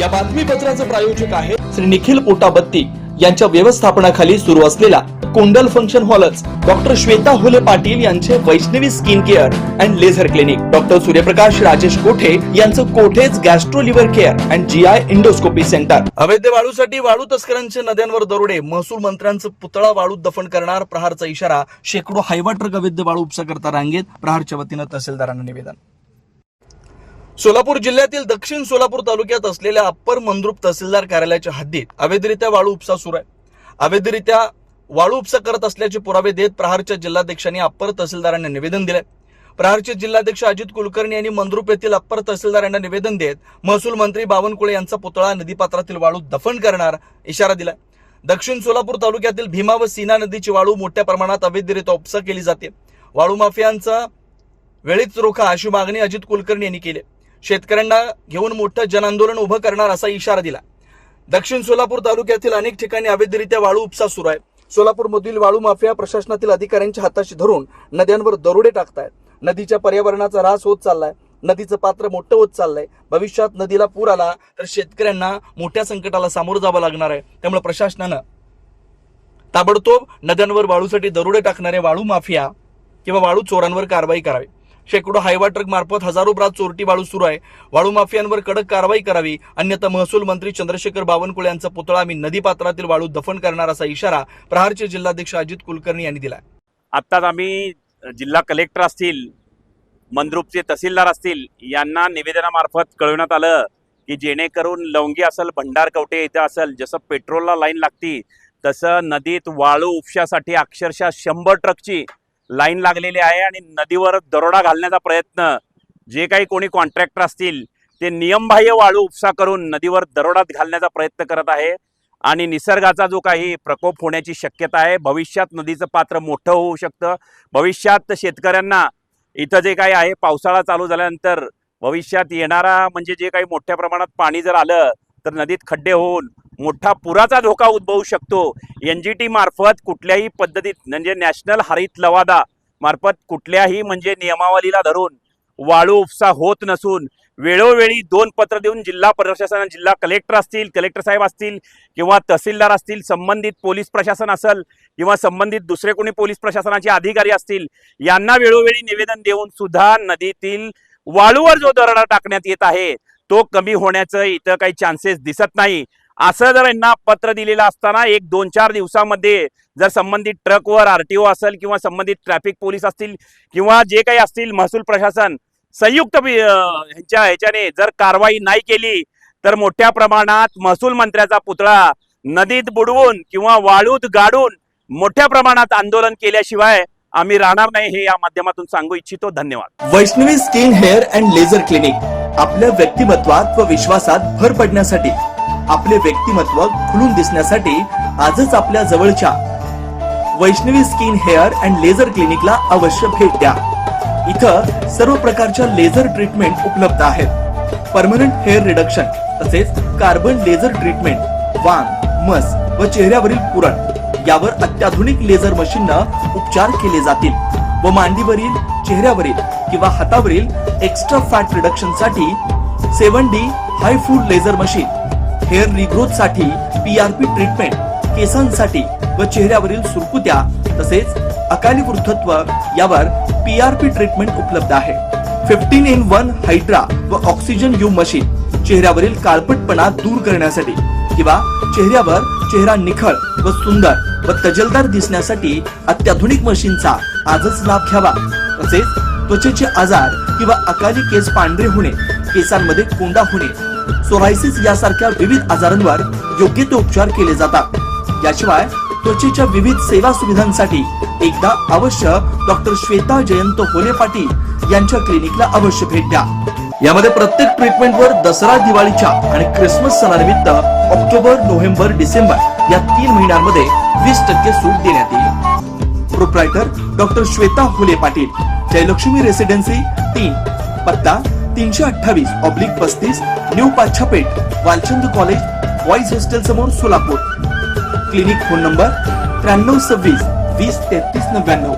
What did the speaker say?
या बातमीपत्राचे प्रायोजक आहे श्री निखिल पोटाबत्ती यांच्या व्यवस्थापनाखाली सुरू असलेला कुंडल फंक्शन हॉलच डॉक्टर श्वेता होले पाटील यांचे Vaishnavi skin care and laser clinic, doctor Suryaprakash Rajesh Kothe यांचं कोठेज gastro liver care and GI endoscopy centre. अवैध वाळूसाठी वाळू तस्करांचे नद्यांवर दरोडे, महसूल मंत्र्यांचं पुतळा वाळू दफन करणार, प्रहारचा इशारा। शेकडो हायवा ट्रक अवैध वाळू उपसा करता रांगेत, प्रहारच्या वतीनं तहसीलदारांना निवेदन। सोलापूर जिल्ह्यातील दक्षिण सोलापूर तालुक्यात असलेल्या अप्पर मंद्रुप तहसीलदार कार्यालयाच्या हद्दीत अवैधरित्या वाळू उपसा सुरू आहे। अवैधरित्या वाळू उपसा करत असल्याचे पुरावे देत प्रहारच्या जिल्हाध्यक्षांनी अप्पर तहसीलदारांना निवेदन दिले। प्रहारचे जिल्हाध्यक्ष अजित कुलकर्णी यांनी मंद्रुप येथील अप्पर तहसीलदारांना निवेदन देत महसूल मंत्री बावनकुळे यांचा पुतळा नदीपात्रातील वाळू दफन करणार इशारा दिला। दक्षिण सोलापूर तालुक्यातील भीमा व सीना नदीची वाळू मोठ्या प्रमाणात अवैधरित्या उपसा केली जाते। वाळू माफियांचा वेळीच रोखा अशी मागणी अजित कुलकर्णी यांनी केली। शेतकऱ्यांना घेऊन मोठं जनआंदोलन उभं करणार असा इशारा दिला। दक्षिण सोलापूर तालुक्यातील अनेक ठिकाणी अवैधरित्या वाळू उपसा सुरू आहे। सोलापूरमधील वाळू माफिया प्रशासनातील अधिकाऱ्यांच्या हाताशी धरून नद्यांवर दरोडे टाकतायत। नदीच्या पर्यावरणाचा ऱ्हास होत चाललाय, नदीचं पात्र मोठं होत चाललंय। भविष्यात नदीला पूर आला तर शेतकऱ्यांना मोठ्या संकटाला सामोरं जावं लागणार आहे। त्यामुळे प्रशासनानं ताबडतोब नद्यांवर वाळूसाठी दरोडे टाकणारे वाळू माफिया किंवा वाळू चोरांवर कारवाई करावी। शेकडो हायवा ट्रक मार्फत हजारो ब्रात चोरटी वाळू सुरू आहे। वाळू माफियांवर कडक कारवाई करावी, अन्यथा महसूल मंत्री चंद्रशेखर बावनकुळे यांचा पुतळा आम्ही नदीपात्रातील वाळू दफन करणार असा इशारा प्रहारचे जिल्हाध्यक्ष अजित कुलकर्णी यांनी दिला। आत्ताच आम्ही जिल्हा कलेक्टर असतील, मंद्रुपचे तहसीलदार असतील यांना निवेदनामार्फत कळवण्यात आलं की जेणेकरून लवंगी असेल, भंडारकवटे इथं असेल, जसं पेट्रोलला लाईन लागती तसं नदीत वाळू उपशासाठी अक्षरशः 100 ट्रकची लाईन लागलेली आहे आणि नदीवर दरोडा घालण्याचा प्रयत्न जे काही कोणी कॉन्ट्रॅक्टर असतील ते नियमबाह्य वाळू उपसा करून नदीवर दरोडा घालण्याचा प्रयत्न करत आहे आणि निसर्गाचा जो काही प्रकोप होण्याची शक्यता आहे, भविष्यात नदीचं पात्र मोठं होऊ शकतं। भविष्यात शेतकऱ्यांना इथं जे काही आहे पावसाळा चालू झाल्यानंतर भविष्यात येणारा म्हणजे जे काही मोठ्या प्रमाणात पाणी जर आलं तर नदीत खड्डे होऊन मोठा पुराचा धोका उद्भवू शकतो। NGT मार्फत कुठल्याही पद्धतीत म्हणजे नॅशनल हरित लवादा मार्फत कुठल्याही म्हणजे नियमावलीला धरून वाळू उपसा होत नसून वेळोवेळी 2 पत्र देऊन जिल्हा प्रशासन, जिल्हा कलेक्टर असतील, कलेक्टर साहेब असतील किंवा तहसीलदार असतील, संबंधित पोलीस प्रशासन असेल किंवा संबंधित दुसरे कोणी पोलीस प्रशासनाचे अधिकारी असतील यांना वेळोवेळी निवेदन देऊन सुद्धा नदीतील वाळूवर जो दरोडा टाकण्यात येत आहे तो कमी होण्याचं इथं काही चान्सेस दिसत नाही। असं जर यांना पत्र दिलेलं असताना 1-2-4 दिवसामध्ये जर संबंधित ट्रकवर RTO असेल किंवा संबंधित ट्रॅफिक पोलीस असतील किंवा जे काही असतील महसूल प्रशासन संयुक्त ह्याच्याने जर कारवाई नाही केली तर मोठ्या प्रमाणात महसूल मंत्र्याचा पुतळा नदीत बुडवून किंवा वाळूत गाडून मोठ्या प्रमाणात आंदोलन केल्याशिवाय आम्ही राहणार नाही, हे या माध्यमातून सांगू इच्छितो। धन्यवाद। Vaishnavi skin hair and laser clinic आपल्या व्यक्तिमत्वात व विश्वासात भर पडण्यासाठी, आपले व्यक्तिमत्व खुलून दिसण्यासाठी आजच आपल्या जवळच्या Vaishnavi skin hair and laser क्लिनिकला अवश्य भेट द्या। इथं सर्व प्रकारच्या लेझर ट्रीटमेंट उपलब्ध आहेत। परमनंट हेअर रिडक्शन तसेच कार्बन लेझर ट्रीटमेंट, वांग, मस व चेहऱ्यावरील पुरण यावर अत्याधुनिक लेझर मशीननं उपचार केले जातील व मांडीवरील, चेहऱ्यावरील किंवा हातावरील एक्स्ट्रा फॅट रिडक्शन साठी 7D high food laser machine, hair regrowth साठी PRP ट्रीटमेंट, केसांसाठी व चेहऱ्यावरील सुरकुत्या तसेच अकाली वृद्धत्व यावर PRP ट्रीटमेंट उपलब्ध आहे। 15-in-1 हायड्रा व ऑक्सिजन यू मशीन चेहऱ्यावरील काळपटपणा दूर करण्यासाठी किंवा चेहऱ्यावर चेहरा निखळ व सुंदर व तजेलदार दिसण्यासाठी अत्याधुनिक मशीनचा आजच लाभ घ्यावा। तसेच त्वचेचे आजार किंवा अकाली केस पांढरे होणे, केसांमध्ये कोंडा होणे, सोरायसिस यासारख्या विविध आजारांवर योग्य ते उपचार केले जातात। याशिवाय त्वचेच्या विविध सेवा सुविधांसाठी एकदा अवश्य डॉक्टर श्वेता जयंत होले पाटील यांच्या क्लिनिकला अवश्य भेट द्या। यामध्ये प्रत्येक ट्रीटमेंटवर दसरा, दिवाळीच्या आणि क्रिसमस सणानिमित्त ऑक्टोबर, नोव्हेंबर, डिसेंबर या 3 महिन्यांमध्ये 20% सूट देण्यात येईल। Proprietor doctor Shweta Hole Patil, Jayalakshmi residency 3, पत्ता 328/35 new Pachhapeth, Walchand college boys hostel समोर, सोलापूर। Clinic phone number 9326 20 33 99।